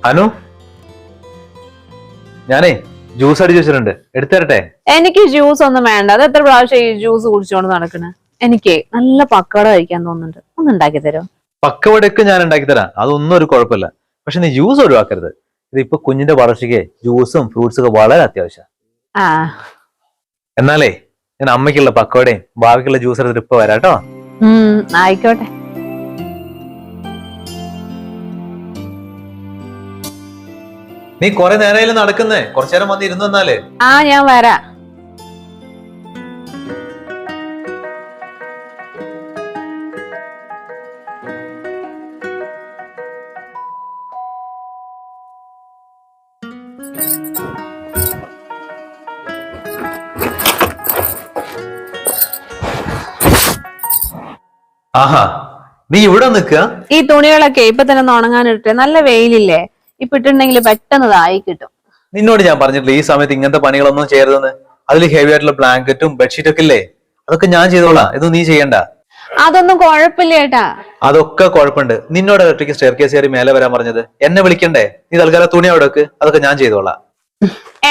അനു, ഞാനേ ജ്യൂസ് അടിച്ചു വെച്ചിട്ടുണ്ട്, എടുത്തരട്ടെ? എനിക്ക് ജ്യൂസ് ഒന്നും വേണ്ട. അത് എത്ര പ്രാവശ്യം ഈ ജ്യൂസ് കുടിച്ചോണ്ട് നടക്കണേ. എനിക്ക് നല്ല പക്കവട കഴിക്കാൻ തോന്നുന്നുണ്ട്. ഒന്ന് ഉണ്ടാക്കി തരോ? പക്കവടയൊക്കെ ഞാൻ ഉണ്ടാക്കി തരാം, അതൊന്നും ഒരു കുഴപ്പമില്ല. പക്ഷെ നീ ജ്യൂസ് ഒഴിവാക്കരുത്. ഇതിപ്പോ കുഞ്ഞിന്റെ വളർച്ചയ്ക്ക് ജ്യൂസും ഫ്രൂട്ട്സും ഒക്കെ വളരെ അത്യാവശ്യം. ആ എന്നാലേ ഞാൻ അമ്മയ്ക്കുള്ള പക്കവടയും ഭാവിക്കുള്ള ജ്യൂസ് എടുത്തിട്ട് ഇപ്പൊ വരാട്ടോ. ആയിക്കോട്ടെ. നീ കൊറേ നേരം നടക്കുന്നേ, കുറച്ചു നേരം വന്ന് ഇരുന്ന് തന്നാലേ. ഞാൻ വരാം. ആഹാ, നീ ഇവിടെ നിക്കുക? ഈ തുണികളൊക്കെ ഇപ്പൊ തന്നെ ഒന്ന് ഉണങ്ങാനിട്ടെ. നല്ല വെയിലില്ലേ? ഇപ്പൊ ഇട്ടുണ്ടെങ്കിൽ പെട്ടെന്ന് ഇതായി കിട്ടും. നിന്നോട് ഞാൻ പറഞ്ഞിട്ടില്ല ഈ സമയത്ത് ഇങ്ങനത്തെ പണികളൊന്നും ചെയ്യരുതെന്ന്. അതിൽ ഹെവി ആയിട്ടുള്ള ബ്ലാങ്കറ്റും ബെഡ്ഷീറ്റ് ഒക്കെ ഇല്ലേ, അതൊക്കെ ഞാൻ ചെയ്തോളാം. ഇതൊന്നും നീ ചെയ്യണ്ട. അതൊന്നും കുഴപ്പമില്ല ഏട്ടാ. അതൊക്കെ കുഴപ്പമുണ്ട്. നിന്നോട് ഒറ്റയ്ക്ക് സ്റ്റെയർ കേസ് കയറി മേലെ വരാൻ പറഞ്ഞത്? എന്നെ വിളിക്കണ്ടേ? നീ തൽക്കാലം തുണി അവിടെ വെക്ക്, അതൊക്കെ ഞാൻ ചെയ്തോളാം.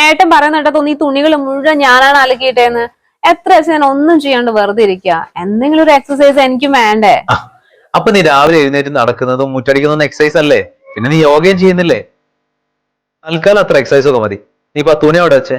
ഏട്ടൻ പറയുന്ന തോന്നി ഈ തുണികൾ മുഴുവൻ ഞാനാണ് അലക്കിയിട്ടേന്ന്. എത്ര ദിവസം ഞാൻ ഒന്നും ചെയ്യാണ്ട് വെറുതെ ഇരിക്കുക. എന്തെങ്കിലും ഒരു എക്സസൈസ് എനിക്കും വേണ്ടേ? അപ്പൊ നീ രാവിലെ എഴുന്നേറ്റ് നടക്കുന്നതും മുറ്റടിക്കുന്നതും എക്സസൈസ് അല്ലേ? പിന്നെ നീ യോഗയും ചെയ്യുന്നില്ലേ? തൽക്കാലം അത്ര എക്സസൈസ് ഒക്കെ മതി. നീ ഇപ്പൊ തുണി അവിടെ വെച്ചേ.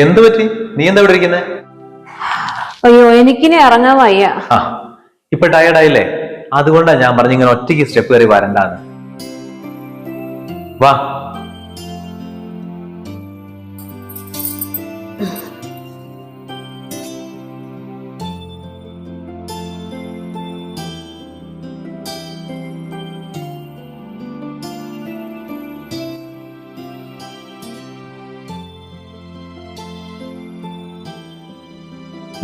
എന്ത് പറ്റി? നീ എന്താ ഇവിടെ ഇരിക്കുന്നേ? അയ്യോ, എനിക്കിനി ഇറങ്ങാൻ വയ്യ. ഇപ്പൊ ടയർഡായില്ലേ? അതുകൊണ്ടാ ഞാൻ പറഞ്ഞു ഇങ്ങനെ ഒറ്റയ്ക്ക് സ്റ്റെപ്പ് കയറി വരണ്ടാന്ന്. വാ.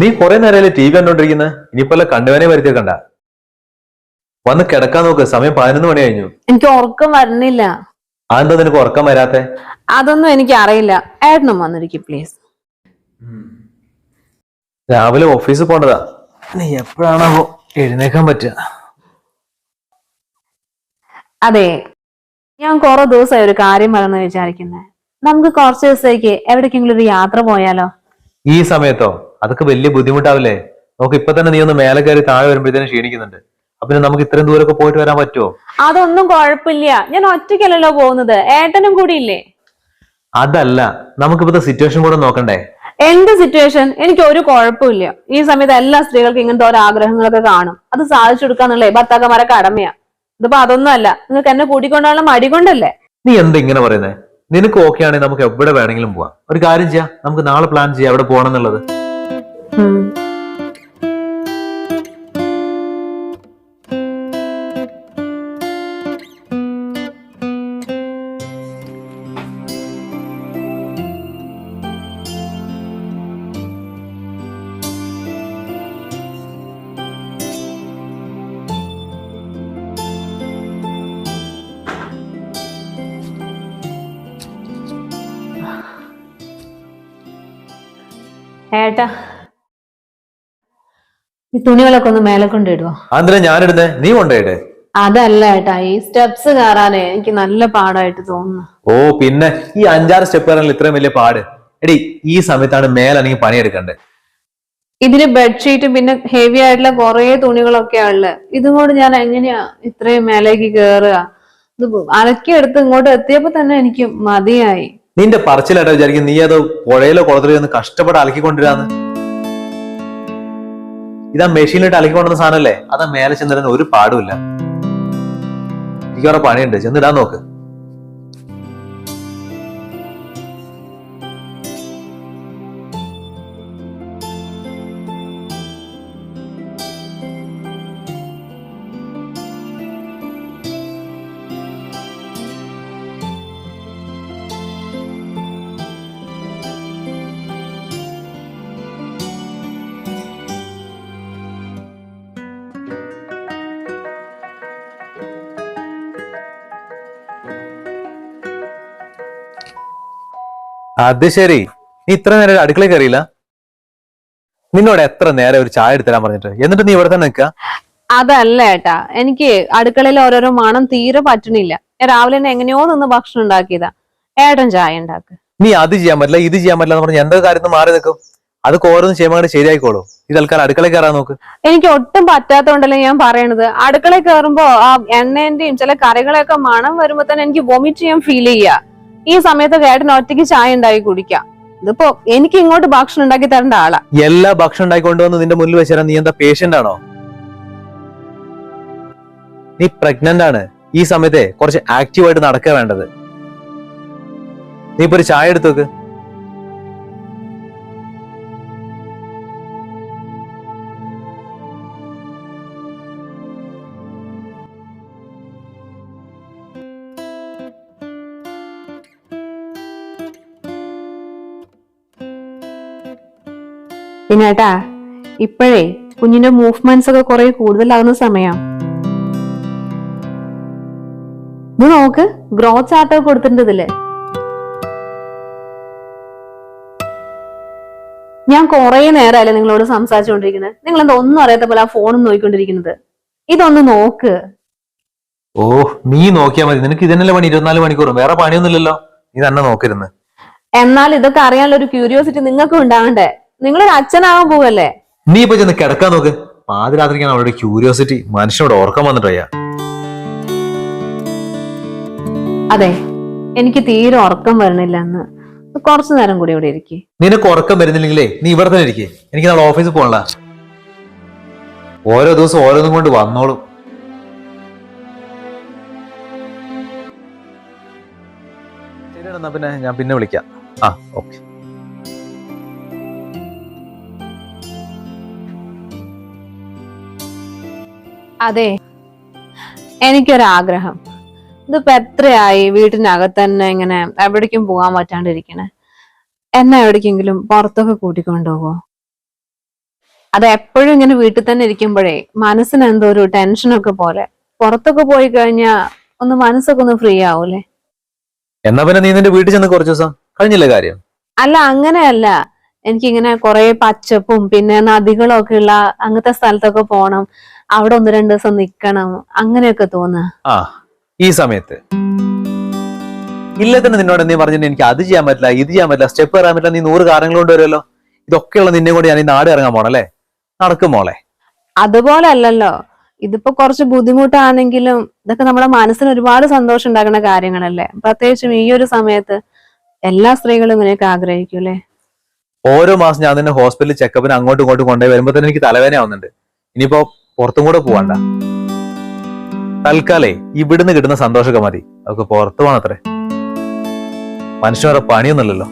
നീ കുറെ നേരം ടി വി കണ്ടോണ്ടിരിക്കുന്നത്. ഇനിയിപ്പോ കണ്ണുവേനെ വരുത്തിയേക്കണ്ട. വന്ന് കിടക്കാൻ നോക്ക്, സമയം 11 മണി കഴിഞ്ഞു. എനിക്ക് ഉറക്കം വരുന്നില്ല. അതെന്താ നിനക്ക് ഉറക്കം വരാത്തെ? അതൊന്നും എനിക്ക് അറിയില്ല. ഏട്ടനും വന്നിരിക്കും പ്ലീസ്. രാവിലെ ഓഫീസിൽ പോണ്ടതാ. നീ എപ്പോഴാണോ എഴുന്നേക്കാൻ പറ്റുക? അതെ, ഞാൻ കുറെ ദിവസമായി ഒരു കാര്യം പറഞ്ഞ് വിചാരിക്കുന്നത്. നമുക്ക് കുറച്ച് ദിവസത്തേക്ക് എവിടേക്കെങ്കിലും ഒരു യാത്ര പോയാലോ? ഈ സമയത്തോ? അതൊക്കെ വലിയ ബുദ്ധിമുട്ടാവില്ലേ? നമുക്ക് ഇപ്പൊ തന്നെ നീ ഒന്ന് മേലെ കയറി താഴെ വരുമ്പോഴത്തേനും ക്ഷീണിക്കുന്നുണ്ട്. അപ്പൊ നമുക്ക് ഇത്രയും ദൂരമൊക്കെ പോയിട്ട് വരാൻ പറ്റുമോ? അതൊന്നും കുഴപ്പമില്ല. ഞാൻ ഒറ്റയ്ക്കല്ലല്ലോ പോകുന്നത്, ഏട്ടനും കൂടി ഇല്ലേ? അതല്ല, നമുക്കിപ്പത്തെ സിറ്റുവേഷൻ കൂടെ നോക്കണ്ടേ? എന്ത് സിറ്റുവേഷൻ? എനിക്ക് ഒരു കുഴപ്പമില്ല. ഈ സമയത്ത് എല്ലാ സ്ത്രീകൾക്കും ഇങ്ങനത്തെ ഓരോ ആഗ്രഹങ്ങളൊക്കെ കാണും. അത് സാധിച്ചു കൊടുക്കാന്നുള്ളേ ഭർത്താക്കന്മാരെ കടമയാ. ഇതിപ്പോ അതൊന്നും അല്ല. നിങ്ങൾക്ക് എന്നെ കൂട്ടിക്കൊണ്ടുള്ള മടി കൊണ്ടല്ലേ? നീ എന്താ ഇങ്ങനെ പറയുന്നേ? നിനക്ക് ഓക്കെ ആണെങ്കിൽ നമുക്ക് എവിടെ വേണമെങ്കിലും പോവാം. ഒരു കാര്യം ചെയ്യാം, നമുക്ക് നാളെ പ്ലാൻ ചെയ്യാം എവിടെ പോകണം എന്നുള്ളത്. ഏട്ടാ, ഈ തുണികളൊക്കെ ഒന്ന് മേലെ കൊണ്ടിടുവോ? അതിനാ ഞാനിടുന്നേ, നീ കൊണ്ടേയിടേ. അതല്ല ഏട്ടാ, ഈ സ്റ്റെപ്സ് കയറാനേ എനിക്ക് നല്ല പാടായിട്ട് തോന്നുന്നു. ഓ പിന്നെ ഈ 5-6 സ്റ്റെപ്പ് കയറാൻ ഇത്രയും വലിയ പാട്? എടി, ഈ സമയത്താണ് മേലാണെങ്കിൽ പണിയെടുക്കണ്ടേ. ഇതിന് ബെഡ്ഷീറ്റും പിന്നെ ഹെവി ആയിട്ടുള്ള കുറെ തുണികളൊക്കെയാ ഉള്ളത്. ഇതും കൊണ്ട് ഞാൻ എങ്ങനെയാ ഇത്രയും മേലേക്ക് കേറുക? ഇത് അലക്കിയെടുത്ത് ഇങ്ങോട്ട് എത്തിയപ്പോ തന്നെ എനിക്ക് മതിയായി. നിന്റെ പറച്ചിലായിട്ട് വിചാരിക്കും നീ അത് പുഴയിലോ കുളത്തിലോ ഒന്ന് കഷ്ടപ്പെട്ട് അലക്കിക്കൊണ്ടിരാന്ന്. ഇതാ മെഷീനിലിട്ട് അലക്കിക്കൊണ്ടുന്ന സാധനല്ലേ, അതാ മേലെ ചെന്നിരുന്ന ഒരു പാടുമില്ല. എനിക്ക് വേറെ പണിയുണ്ട്, ചെന്നിടാൻ നോക്ക്. അത് ശരി, നീ ഇത്ര നേരം അടുക്കളയിൽ കയറിയില്ല? നിന്നോട് എത്ര നേരം ഒരു ചായ എടുത്തരാൻ പറഞ്ഞിട്ട്, എന്നിട്ട് നീ ഇവിടെ തന്നെ നിൽക്കുക? അതല്ല ഏട്ടാ, എനിക്ക് അടുക്കളയിൽ ഓരോരോ മണം തീരെ പറ്റണില്ല. ഞാൻ രാവിലെ തന്നെ എങ്ങനെയോ നിന്ന് ഭക്ഷണം ഉണ്ടാക്കിയതാ. ഏട്ടൻ ചായ ഉണ്ടാക്ക്. നീ അത് ചെയ്യാൻ പറ്റില്ല, ഇത് ചെയ്യാൻ പറ്റില്ല എന്ന് പറഞ്ഞ എന്തൊക്കെ കാര്യത്തിൽ മാറി നിൽക്കും? അതൊക്കെ ഓരോന്നും ചെയ്യുമ്പോൾ അങ്ങോട്ട് ശരിയായിക്കോളൂ. ഇത് തൽക്കാലം അടുക്കളയിൽ കയറാൻ നോക്ക്. എനിക്ക് ഒട്ടും പറ്റാത്തോണ്ടല്ലേ ഞാൻ പറയണത്. അടുക്കളയിൽ കയറുമ്പോ ആ എണ്ണേന്റെയും ചില കറികളെയൊക്കെ മണം വരുമ്പോ തന്നെ എനിക്ക് വൊമിറ്റ് ചെയ്യാൻ ഫീൽ ചെയ്യാ. ഈ സമയത്ത് ഏട്ടൻ ഒറ്റയ്ക്ക് ചായ ഉണ്ടാക്കി കുടിക്കാം. ഇതിപ്പോ എനിക്ക് ഇങ്ങോട്ട് ഭക്ഷണം ഉണ്ടാക്കി തരേണ്ട ആളാ. എല്ലാ ഭക്ഷണം ഉണ്ടാക്കി കൊണ്ടുവന്ന് നിന്റെ മുന്നിൽ വെച്ചാൽ നീ എന്താ പേഷ്യന്റ് ആണോ? നീ പ്രഗ്നന്റ് ആണ്. ഈ സമയത്തെ കുറച്ച് ആക്റ്റീവായിട്ട് നടക്കുക വേണ്ടത്. നീ ഇപ്പൊ ഒരു ചായ എടുത്തു വെക്ക്. പിന്നെ ഏട്ടാ, ഇപ്പോഴേ കുഞ്ഞിന്റെ മൂവ്മെന്റ്സ് ഒക്കെ കുറെ കൂടുതലാകുന്ന സമയം. ഇത് നോക്ക്, ഗ്രോത്ത് ചാർട്ട് കൊടുത്തിട്ടുണ്ട് ഇതില്. ഞാൻ കുറെ നേരമല്ലേ നിങ്ങളോട് സംസാരിച്ചുകൊണ്ടിരിക്കുന്നത്. നിങ്ങൾ എന്താ ഒന്നും അറിയാത്ത പോലെ ആ ഫോണും നോക്കിക്കൊണ്ടിരിക്കുന്നത്? ഇതൊന്ന് നോക്ക്. ഓ, നീ നോക്കിയാ മതി. നിനക്ക് ഇതന്നല്ലേ പണി? 24 മണിക്കൂറും വേറെ പണിയൊന്നുമില്ലല്ലോ. നീ തന്നെ നോക്കിരുന്ന്. എന്നാൽ ഇതൊക്കെ അറിയാനുള്ള ഒരു ക്യൂരിയോസിറ്റി നിങ്ങൾക്കും ഉണ്ടാവണ്ടേ? നിങ്ങളൊരു അച്ഛനാവാൻ പോവല്ലേ? നീ ഇപ്പൊ ചെന്ന് കിടക്കാൻ നോക്ക്. പാതിരാത്രിക്കാണ് അവളുടെ ക്യൂരിയോസിറ്റി. മനുഷ്യനോട് ഓർക്കാൻ വന്നിട്ടയ്യാ. അതെ, എനിക്ക് തീരെ ഉറക്കം വരണില്ല. എന്ന് കുറച്ചു നേരം കൂടി ഇവിടെ ഇരിക്കും. നിനക്ക് ഉറക്കം വരുന്നില്ലെങ്കിലേ നീ ഇവിടെ തന്നെ ഇരിക്കേ. എനിക്ക് നാളെ ഓഫീസിൽ പോകണല്ല. ഓരോ ദിവസം ഓരോന്നും കൊണ്ട് വന്നോളും. ശരിയാണ്, എന്നാ പിന്നെ ഞാൻ പിന്നെ വിളിക്കാം. ആ, ഓക്കെ. അതെ, എനിക്കൊരാഗ്രഹം. ഇതിപ്പോ എത്രയായി വീട്ടിനകത്ത് തന്നെ ഇങ്ങനെ എവിടേക്കും പോകാൻ പറ്റാണ്ടിരിക്കണേ. എന്നെ എവിടേക്കെങ്കിലും പുറത്തൊക്കെ കൂട്ടിക്കൊണ്ടുപോകോ? അത് എപ്പോഴും ഇങ്ങനെ വീട്ടിൽ തന്നെ ഇരിക്കുമ്പോഴേ മനസ്സിന് എന്തോ ഒരു ടെൻഷനൊക്കെ പോലെ. പുറത്തൊക്കെ പോയി കഴിഞ്ഞാ ഒന്ന് മനസ്സൊക്കെ ഒന്ന് ഫ്രീ ആവൂലേ? എന്നാ പിന്നെ നീ നിന്റെ വീട്ടിൽ ചെന്ന് കുറച്ച് ദിവസം കഴിഞ്ഞില്ലേ കാര്യം? അല്ല, അങ്ങനെയല്ല. എനിക്കിങ്ങനെ കുറെ പച്ചപ്പും പിന്നെ നദികളും ഒക്കെ ഉള്ള അങ്ങനത്തെ സ്ഥലത്തൊക്കെ പോണം. അവിടെ 1-2 ദിവസം നിക്കണം, അങ്ങനെയൊക്കെ തോന്നുക. ആ, ഈ സമയത്ത് ഇല്ല തന്നെ നിന്നോട് നീ പറഞ്ഞിട്ട് എനിക്ക് അത് ചെയ്യാൻ പറ്റില്ല, ഇത് ചെയ്യാൻ പറ്റില്ല, സ്റ്റെപ്പ് കയറാൻ പറ്റില്ല. നീ 100 കാരണങ്ങൾ കൊണ്ട് വരുമല്ലോ. ഇതൊക്കെയുള്ള നിന്നെ കൊണ്ട് ഞാൻ ഈ നാട് ഇറങ്ങാൻ പോണല്ലേ? നടക്കും മോളെ. അതുപോലെ അല്ലല്ലോ. ഇതിപ്പോ കുറച്ച് ബുദ്ധിമുട്ടാണെങ്കിലും ഇതൊക്കെ നമ്മുടെ മനസ്സിന് ഒരുപാട് സന്തോഷം ഉണ്ടാക്കുന്ന കാര്യങ്ങളല്ലേ? പ്രത്യേകിച്ചും ഈ ഒരു സമയത്ത് എല്ലാ സ്ത്രീകളും ഇങ്ങനെയൊക്കെ ആഗ്രഹിക്കൂലേ? ഓരോ മാസം ഞാൻ നിന്നെ ഹോസ്പിറ്റലിൽ ചെക്കപ്പിന് അങ്ങോട്ടും ഇങ്ങോട്ടും കൊണ്ടുപോയി വരുമ്പോ തന്നെ എനിക്ക് തലവേദന ആവുന്നുണ്ട്. ഇനിയിപ്പോ പുറത്തും കൂടെ പോവണ്ട. തൽക്കാലേ ഇവിടുന്ന് കിട്ടുന്ന സന്തോഷമൊക്കെ മതി. അതൊക്കെ പുറത്തു പോകണത്രേ. മനുഷ്യരെ പണിയൊന്നുമില്ലല്ലോ.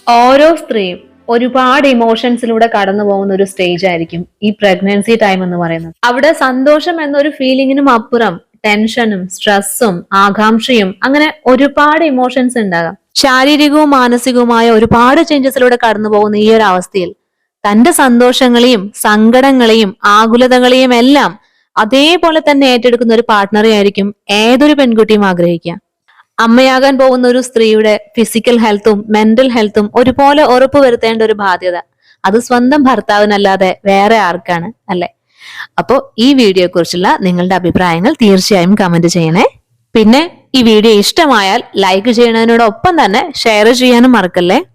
ഓരോ സ്ത്രീയും ഒരുപാട് ഇമോഷൻസിലൂടെ കടന്നു പോകുന്ന ഒരു സ്റ്റേജ് ആയിരിക്കും ഈ പ്രഗ്നൻസി ടൈം എന്ന് പറയുന്നത്. അവിടെ സന്തോഷം എന്നൊരു ഫീലിങ്ങിനും അപ്പുറം ടെൻഷനും സ്ട്രെസ്സും ആകാംക്ഷയും അങ്ങനെ ഒരുപാട് ഇമോഷൻസ് ഉണ്ടാകാം. ശാരീരികവും മാനസികവുമായ ഒരുപാട് ചേഞ്ചസിലൂടെ കടന്നു പോകുന്ന ഈ ഒരു അവസ്ഥയിൽ തന്റെ സന്തോഷങ്ങളെയും സങ്കടങ്ങളെയും ആകുലതകളെയും എല്ലാം അതേപോലെ തന്നെ ഏറ്റെടുക്കുന്ന ഒരു പാർട്ട്ണറെ ആയിരിക്കും ഏതൊരു പെൺകുട്ടിയും ആഗ്രഹിക്കുക. അമ്മയാകാൻ പോകുന്ന ഒരു സ്ത്രീയുടെ ഫിസിക്കൽ ഹെൽത്തും മെന്റൽ ഹെൽത്തും ഒരുപോലെ ഉറപ്പുവരുത്തേണ്ട ഒരു ബാധ്യത അത് സ്വന്തം ഭർത്താവിനല്ലാതെ വേറെ ആർക്കാണ്, അല്ലെ? അപ്പോ ഈ വീഡിയോയെ കുറിച്ചുള്ള നിങ്ങളുടെ അഭിപ്രായങ്ങൾ തീർച്ചയായും കമന്റ് ചെയ്യണേ. പിന്നെ ഈ വീഡിയോ ഇഷ്ടമായാൽ ലൈക്ക് ചെയ്യുന്നതിനോടൊപ്പം തന്നെ ഷെയർ ചെയ്യാനും മറക്കല്ലേ.